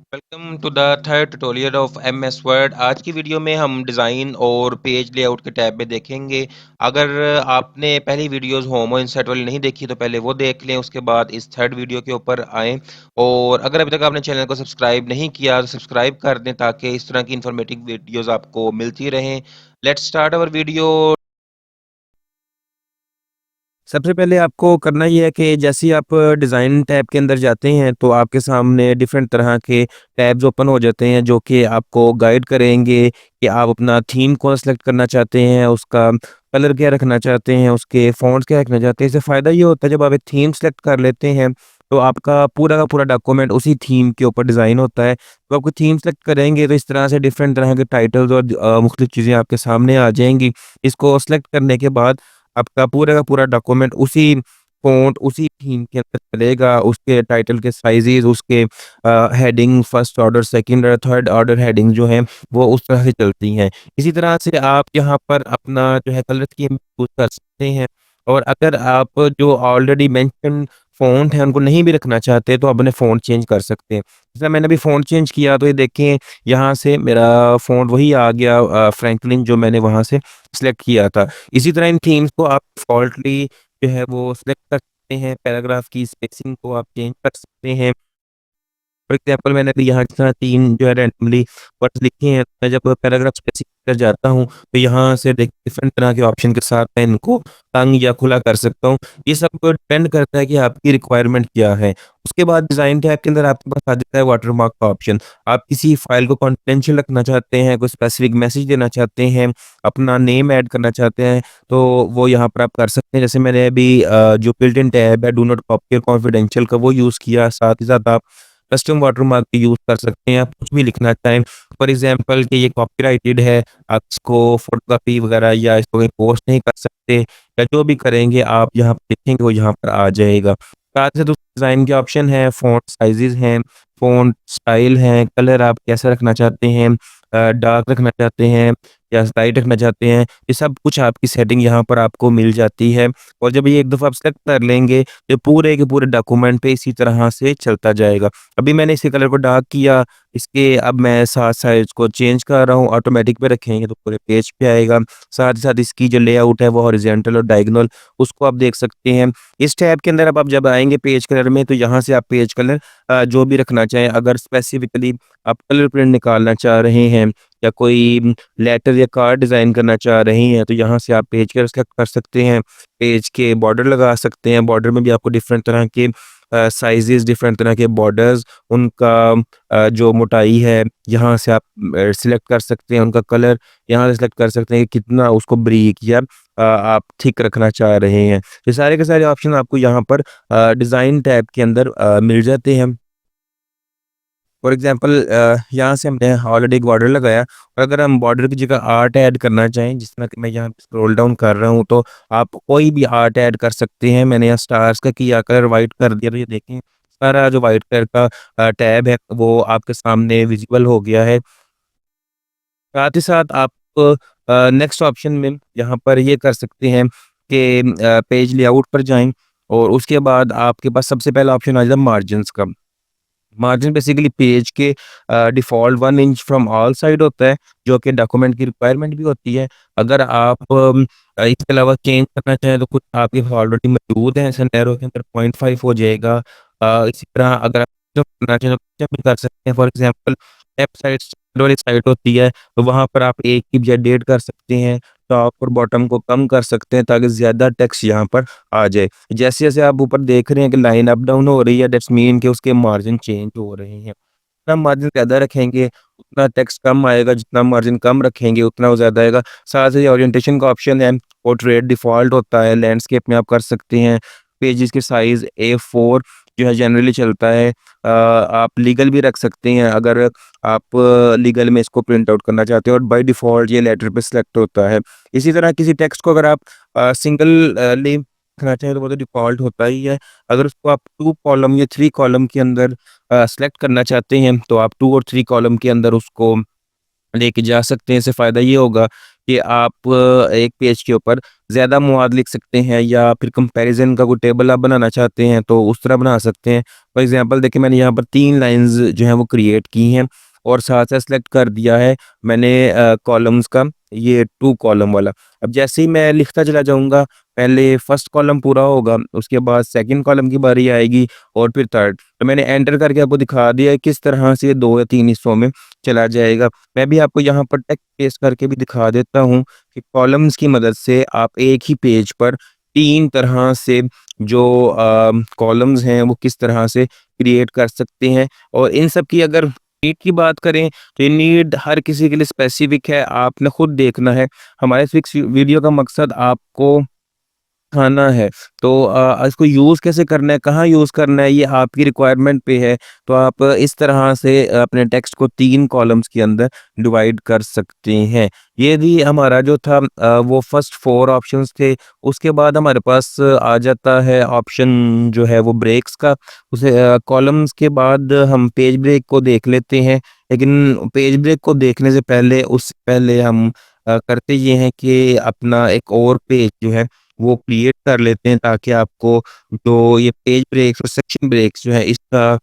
Welcome to the third tutorial of MS Word. आज की video में हम डिज़ाइन और पेज लेआउट के टैब में देखेंगे। अगर आपने पहली वीडियोस होमो इंसर्ट वाली नहीं देखी तो पहले वो देख लें, उसके बाद इस थर्ड वीडियो के ऊपर आएँ। और अगर अभी तक आपने चैनल को सब्सक्राइब नहीं किया तो सब्सक्राइब कर दें ताकि इस तरह की इंफॉर्मेटिव वीडियोस आपको मिलती रहें। Let's start our video. सबसे पहले आपको करना ये है कि जैसे ही आप डिज़ाइन टैब के अंदर जाते हैं तो आपके सामने डिफरेंट तरह के टैब्स ओपन हो जाते हैं जो कि आपको गाइड करेंगे कि आप अपना थीम कौन सेलेक्ट करना चाहते हैं, उसका कलर क्या रखना चाहते हैं, उसके फ़ॉन्ट्स क्या रखना चाहते हैं। इससे फ़ायदा ये होता है जब आप एक थीम सेलेक्ट कर लेते हैं तो आपका पूरा का पूरा डॉक्यूमेंट उसी थीम के ऊपर डिज़ाइन होता है। तो आपको थीम सेलेक्ट करेंगे तो इस तरह से डिफरेंट तरह के टाइटल्स और मुख्तलिफ चीज़ें आपके सामने आ जाएँगी। इसको सेलेक्ट करने के बाद आपका पूरा का पूरा डॉक्यूमेंट उसी फ़ॉन्ट, उसी थीम के अंदर चलेगा, उसके टाइटल के साइज़ेज़, उसके हेडिंग फर्स्ट ऑर्डर, सेकंड और थर्ड ऑर्डर हेडिंग जो हैं, वो उस तरह से चलती हैं। इसी तरह से आप यहाँ पर अपना जो है कलर स्कीम यूज़ कर सकते हैं और अगर आप जो ऑलरेडी मेंशन फ़ॉन्ट है, उनको नहीं भी रखना चाहते, तो आप अपने फ़ॉन्ट चेंज कर सकते हैं। जैसे मैंने अभी फ़ॉन्ट चेंज किया, तो ये देखें, यहाँ से मेरा फ़ॉन्ट वही आ गया फ्रैंकलिन जो मैंने वहाँ से सिलेक्ट किया था। इसी तरह इन थीम्स को आप डिफ़ॉल्टली जो है वो सिलेक्ट कर सकते हैं, पैराग्राफ की स्पेसिंग को आप चेंज कर सकते हैं। फॉर एग्ज़ाम्पल मैंने अभी यहाँ जिस तरह 3 जो है रैंडमली वर्ड्स लिखे हैं, मैं जब पैराग्राफ स्पेसिफाई कर जाता हूँ, तो यहाँ से डिफरेंट तरह के ऑप्शन के साथ मैं इनको तंग या खुला कर सकता हूँ। ये सब डिपेंड करता है कि आपकी रिक्वायरमेंट क्या है। उसके बाद डिज़ाइन टैब के अंदर आपके पास आ जाता है वाटरमार्क का ऑप्शन। आप किसी फ़ाइल को कॉन्फिडेंशियल रखना चाहते हैं, कोई स्पेसिफिक मैसेज देना चाहते हैं, अपना नेम ऐड करना चाहते हैं, तो वो यहाँ पर आप कर सकते हैं। जैसे मैंने अभी जो बिल्ट इन टैब है डू नॉट कॉपी और कॉन्फिडेंशियल का वो यूज़ किया, साथ ही साथ आप कस्टम वाटरमार्क भी यूज़ कर सकते हैं, आप कुछ भी लिखना चाहें। फॉर एग्ज़ाम्पल कि ये कॉपीराइटेड है, आप इसको फ़ोटोकॉपी वगैरह या इसको कहीं पोस्ट नहीं कर सकते या जो भी करेंगे आप यहाँ पे लिखेंगे वो यहाँ पर आ जाएगा। साथ ही साथ डिज़ाइन के ऑप्शन हैं, फ़ॉन्ट साइज़ेज़ हैं, फ़ॉन्ट स्टाइल हैं, कलर आप कैसा रखना चाहते हैं, डार्क रखना चाहते हैं या लाइट रखना चाहते हैं, ये सब कुछ आपकी सेटिंग यहाँ पर आपको मिल जाती है। और जब ये एक दफ़ा आप सेलेक्ट कर लेंगे, ये पूरे के पूरे डॉक्यूमेंट पे इसी तरह से चलता जाएगा। अभी मैंने इसके कलर को डार्क किया, इसके अब मैं साथ साइज़ को चेंज कर रहा हूँ, ऑटोमेटिक पे रखेंगे तो पूरे पेज पे आएगा। साथ ही साथ इसकी जो लेआउट है वो हॉरिज़ॉन्टल और डायगोनल उसको आप देख सकते हैं। इस टैब के अंदर अब आप जब आएँगे पेज कलर में तो यहाँ से आप पेज कलर जो भी रखना चाहें, अगर स्पेसिफिकली आप कलर प्रिंट निकालना चाह रहे हैं या कोई लेटर या कार्ड डिज़ाइन करना चाह रही हैं, तो यहाँ से आप पेज कलर सेलेक्ट कर सकते हैं। पेज के बॉर्डर लगा सकते हैं, बॉर्डर में भी आपको डिफरेंट तरह के साइज़ेज़, डिफरेंट तरह के बॉर्डर्स, उनका जो मोटाई है, यहाँ से आप सिलेक्ट कर सकते हैं, उनका कलर यहाँ से सिलेक्ट कर सकते हैं कि कितना उसको ब्रीक या आप थिक रखना चाह रहे हैं। ये सारे के सारे ऑप्शन आपको यहाँ पर डिज़ाइन टैब के अंदर मिल जाते हैं। फॉर एग्ज़ाम्पल यहाँ से हमने ऑलरेडी एक बॉर्डर लगाया और अगर हम बॉर्डर की जगह आर्ट ऐड करना चाहें, जिस तरह कि मैं यहाँ पे स्क्रॉल डाउन कर रहा हूँ, तो आप कोई भी आर्ट ऐड कर सकते हैं। मैंने यहाँ स्टार्स का किया, कलर वाइट कर दिया, तो ये देखें सारा जो वाइट कलर का टैब है, वो आपके सामने विज़िबल हो गया है। साथ ही साथ आप नेक्स्ट ऑप्शन में यहाँ पर ये कर सकते हैं कि पेज लेआउट पर जाएँ और उसके बाद आपके पास सबसे पहला ऑप्शन आ जाता है मार्जिन्स का। मार्जिन बेसिकली पेज के default 1 inch from all side होता है, जो कि डॉक्यूमेंट की रिक्वायरमेंट भी होती है। अगर आप इसके अलावा चेंज करना चाहें तो कुछ आपके पास ऑलरेडी मौजूद है, सेंटेरो के अंदर 0.5 हो जाएगा। इसी तरह अगर आप कस्टम करना चाहें तो कस्टम भी कर सकते हैं। फॉर एग्ज़ाम्पल वेबसाइट्स वाली साइट होती है, तो वहाँ पर आप एक की बजाय डेढ़ कर सकते हैं, टॉप और बॉटम को कम कर सकते हैं ताकि ज़्यादा टेक्स्ट यहाँ पर आ जाए। जैसे-जैसे आप ऊपर देख रहे हैं कि लाइन अप डाउन हो रही है, दैट्स मीन कि उसके मार्जिन चेंज हो रहे हैं। जितना मार्जिन ज़्यादा रखेंगे, उतना टेक्स्ट कम आएगा, जितना मार्जिन कम रखेंगे, उतना वो ज़्यादा आएगा। साथ ही ओरिएंटेशन का ऑप्शन है, पोर्ट्रेट डिफ़ॉल्ट होता है, लैंडस्केप में आप कर सकते हैं। पेजेज़ के साइज़ A4 जो है जनरली चलता है। आप लीगल भी रख सकते हैं अगर आप लीगल में इसको प्रिंट आउट करना चाहते हो और बाय डिफ़ॉल्ट ये लेटर पे सिलेक्ट होता है। इसी तरह किसी टेक्स्ट को अगर आप सिंगल नेम रखना चाहें तो वो तो डिफ़ॉल्ट होता ही है। अगर उसको आप 2 कॉलम या 3 कॉलम के अंदर सेलेक्ट करना चाहते हैं, तो आप 2 और 3 कॉलम के अंदर उसको लेके जा सकते हैं। इससे फ़ायदा ये होगा कि आप एक पेज के ऊपर ज़्यादा मवाद लिख सकते हैं या फिर कंपैरिज़न का कोई टेबल आप बनाना चाहते हैं तो उस तरह बना सकते हैं। फॉर एग्ज़ाम्पल देखिए मैंने यहाँ पर 3 लाइन्स जो हैं वो क्रिएट की हैं और साथ-साथ सेलेक्ट कर दिया है मैंने कॉलम्स का ये 2 कॉलम वाला। अब जैसे ही मैं लिखता चला जाऊँगा, पहले फर्स्ट कॉलम पूरा होगा, उसके बाद सेकंड कॉलम की बारी आएगी और फिर थर्ड। तो मैंने एंटर करके आपको दिखा दिया है किस तरह से 2 या 3 हिस्सों में चला जाएगा। मैं भी आपको यहाँ पर टेक्स्ट पेस्ट करके भी दिखा देता हूँ कि कॉलम्स की मदद से आप एक ही पेज पर 3 तरह से जो कॉलम्स हैं वो किस तरह से क्रिएट कर सकते हैं और इन सब की अगर नीड की बात करें तो ये नीड हर किसी के लिए स्पेसिफिक है, आपने खुद देखना है। हमारे इस वीडियो का मकसद आपको खाना है। तो इसको यूज़ कैसे करना है, कहाँ यूज़ करना है, ये आपकी रिक्वायरमेंट पे है। तो आप इस तरह से अपने टेक्स्ट को 3 कॉलम्स के अंदर डिवाइड कर सकते हैं। ये भी हमारा जो था वो फर्स्ट 4 ऑप्शंस थे। उसके बाद हमारे पास आ जाता है ऑप्शन जो है वो ब्रेक्स का। उसे कॉलम्स के बाद हम पेज ब्रेक को देख लेते हैं। लेकिन पेज ब्रेक को देखने से पहले उससे पहले हम करते ये हैं कि अपना एक और पेज जो है वो क्रिएट कर लेते हैं ताकि आपको जो ये पेज ब्रेक्स और सेक्शन ब्रेक्स जो है इसका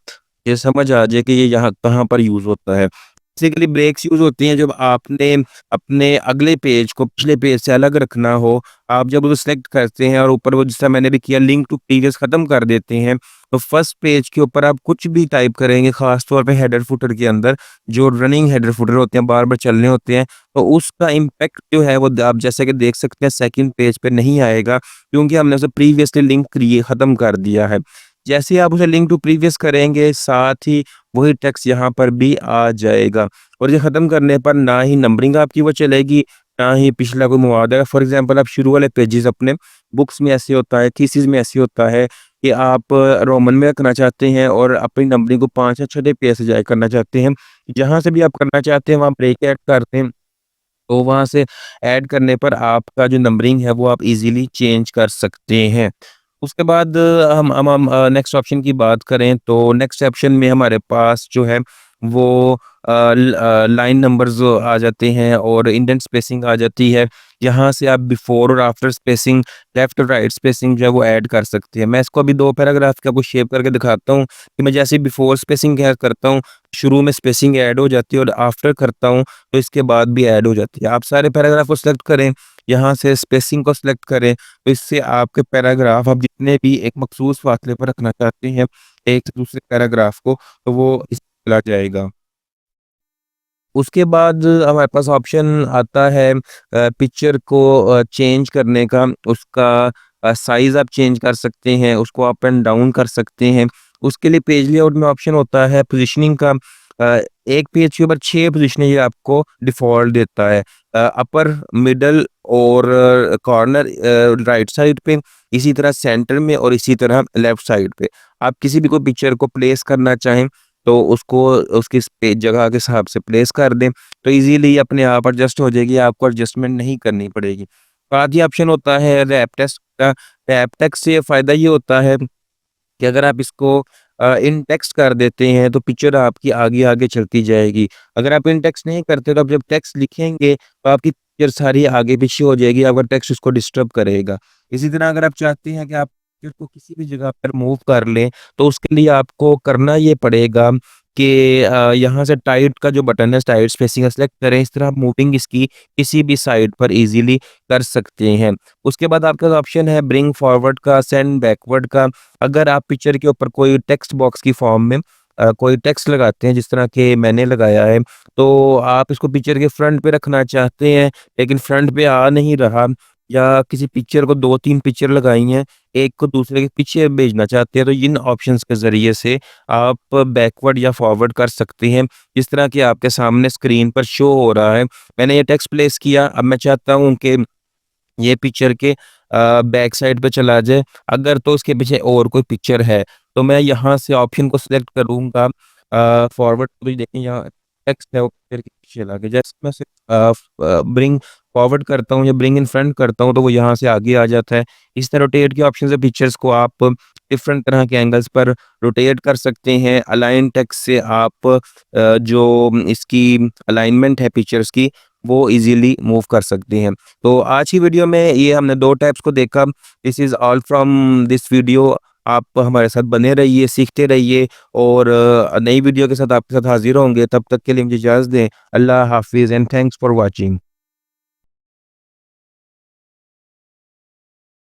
ये समझ आ जाए कि ये यहाँ कहाँ पर यूज़ होता है। बेसिकली ब्रेक्स यूज़ होती हैं जब आपने अपने अगले पेज को पिछले पेज से अलग रखना हो। आप जब उसे सेलेक्ट करते हैं और ऊपर वो जिस तरह मैंने भी किया लिंक टू प्रीवियस ख़त्म कर देते हैं, तो फर्स्ट पेज के ऊपर आप कुछ भी टाइप करेंगे ख़ास तौर पे हेडर फुटर के अंदर जो रनिंग हेडर फुटर होते हैं, बार-बार चलने होते हैं, तो उसका इम्पैक्ट जो है वो द आप जैसे कि देख सकते हैं सेकंड पेज पे नहीं आएगा क्योंकि हमने उसे प्रीवियसली लिंक ख़त्म कर दिया है। जैसे ही आप उसे लिंक टू प्रीवियस करेंगे, साथ ही वही टेक्स्ट यहाँ पर भी आ जाएगा और ये ख़त्म करने पर ना ही नंबरिंग आपकी वो चलेगी, ना ही पिछला कोई मवाद आएगा। फॉर एग्ज़ाम्पल आप शुरू वाले पेजेज़ अपने बुक्स में ऐसे होता है, थीसिस में ऐसे होता है कि आप रोमन में रखना चाहते हैं और अपनी नंबरिंग को 5 या छठे पेज से जाया करना चाहते हैं। जहाँ से भी आप करना चाहते हैं, वहाँ ब्रेक ऐड करते हैं। तो वहाँ से ऐड करने पर आपका जो नंबरिंग है वो आप इज़िली चेंज कर सकते हैं। उसके बाद हम नेक्स्ट ऑप्शन की बात करें तो नेक्स्ट ऑप्शन में हमारे पास जो है वो लाइन नंबर्स आ जाते हैं और इंडेंट स्पेसिंग आ जाती है। यहाँ से आप बिफोर और आफ्टर स्पेसिंग, लेफ्ट और राइट स्पेसिंग जो है वो ऐड कर सकते हैं। मैं इसको अभी 2 पैराग्राफ का आपको शेप करके दिखाता हूँ कि मैं जैसे बिफोर स्पेसिंग क्या करता हूँ, शुरू में स्पेसिंग ऐड हो जाती है और आफ्टर करता हूँ तो इसके बाद भी ऐड हो जाती है। आप सारे पैराग्राफ को सिलेक्ट करें, यहाँ से स्पेसिंग को सिलेक्ट करें, तो इससे आपके पैराग्राफ आप जितने भी एक मखसूस फासले पर रखना चाहते हैं, एक से दूसरे पैराग्राफ को, तो वो इस चला जाएगा। उसके बाद हमारे पास ऑप्शन आता है पिक्चर को चेंज करने का, उसका साइज़ आप चेंज कर सकते हैं, उसको अप एंड डाउन कर सकते हैं। उसके लिए पेज लेआउट में ऑप्शन होता है पोज़ीशनिंग का। एक पेज के ऊपर 6 पोज़ीशनें ये आपको डिफ़ॉल्ट देता है। अपर, मिडल और कॉर्नर राइट साइड पे, इसी तरह सेंटर में और इसी तरह लेफ्ट साइड पे। आप किसी भी कोई पिक्चर को प्लेस करना चाहें तो उसको उसकी स्पे जगह के हिसाब से प्लेस कर दें, तो ईज़िली अपने आप एडजस्ट हो जाएगी, आपको एडजस्टमेंट नहीं करनी पड़ेगी। साथ ही ऑप्शन होता है रैप टेक्स्ट का। रैप टेक्स्ट से फ़ायदा ये होता है कि अगर आप इसको इन टेक्स्ट कर देते हैं तो पिक्चर आपकी आगे-आगे चलती जाएगी। अगर आप इन टेक्स्ट नहीं करते तो आप जब टेक्स्ट लिखेंगे तो आपकी पिक्चर सारी आगे-पीछे हो जाएगी, आपका टेक्स्ट उसको डिस्टर्ब करेगा। इसी तरह अगर आप चाहते हैं कि आप पिक्चर को किसी भी जगह पर मूव कर लें, तो उसके लिए आपको करना ये पड़ेगा कि यहाँ से टाइट का जो बटन है, टाइट स्पेसिंग का सेलेक्ट करें, इस तरह आप मूविंग इसकी किसी भी साइड पर ईज़िली कर सकते हैं। उसके बाद आपके पास ऑप्शन है ब्रिंग फॉरवर्ड का, सेंड बैकवर्ड का। अगर आप पिक्चर के ऊपर कोई टेक्स्ट बॉक्स की फॉर्म में कोई टेक्स्ट लगाते हैं जिस तरह के मैंने लगाया है, तो आप इसको पिक्चर के फ्रंट पे रखना चाहते हैं, लेकिन फ्रंट पे आ नहीं रहा या किसी पिक्चर को 2-3 पिक्चर लगाई हैं, एक को दूसरे के पीछे भेजना चाहते हैं, तो इन ऑप्शंस के ज़रिए से आप बैकवर्ड या फॉरवर्ड कर सकते हैं, जिस तरह कि आपके सामने स्क्रीन पर शो हो रहा है। मैंने ये टेक्स्ट प्लेस किया, अब मैं चाहता हूँ कि ये पिक्चर के बैक साइड पे चला जाए, अगर तो उसके पीछे और कोई पिक्चर है, तो मैं यहाँ से ऑप्शन को सिलेक्ट करूँगा फॉरवर्ड। तो देखिए यहाँ टेक्स्ट है वो पिक्चर के पीछे चला गया। जैसे मैं ब्रिंग फॉरवर्ड करता हूँ या ब्रिंग इन फ्रंट करता हूँ तो वो यहाँ से आगे आ जाता है। इस तरह रोटेट के ऑप्शन से पिक्चर्स को आप डिफरेंट तरह के एंगल्स पर रोटेट कर सकते हैं। अलाइन टेक्स्ट से आप जो इसकी अलाइनमेंट है पिक्चर्स की वो इजीली मूव कर सकते हैं। तो आज की वीडियो में ये हमने 2 टैब्स को देखा। This is all from this video. आप हमारे साथ बने रहिए, सीखते रहिए और नई वीडियो के साथ आपके साथ हाज़िर होंगे। तब तक के लिए मुझे इजाज़त दें। अल्लाह हाफ़िज़ एंड थैंक्स फॉर वॉचिंग।